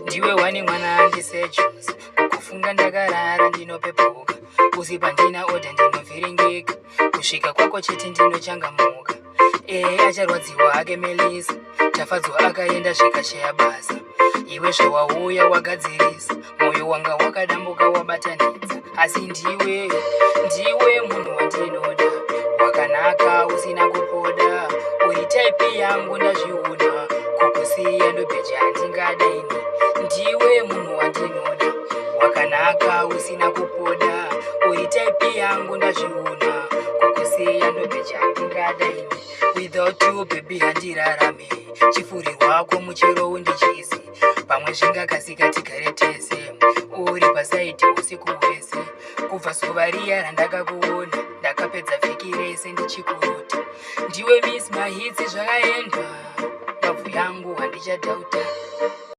Ndiwe wani mwana andisechuza kufunga ndakarara ndinopepuka usipa ndina oda ndinovhiringika kusvika kwako chete ndinochangamuka acharwadziwa ake Melisa tafadzwa akaenda zvikashaya basa iwe zvawauya wagadzirisa mwoyo wanga wakadambuka wabatanidza asi ndiwe munhu wandinoda wakanaka usina kupoda uri taipi yangu ndazviona kukusiya ndobheja handingadaini ndiwe munhu wandinoda wakanaka usina kupoda uri taipi yangu ndazviona kukusiya ndobheja handingadaini without you baby handirarame chifurirwako muchero undichizi pamwe zvingakasika tigare tese uri pasaiti usiku hwese kubva zuva riya randakakuona ndakapedza vhiki rese ndichikurota ndiwe Miss Mahits zvakaenda mbabvu yangu handichadhauta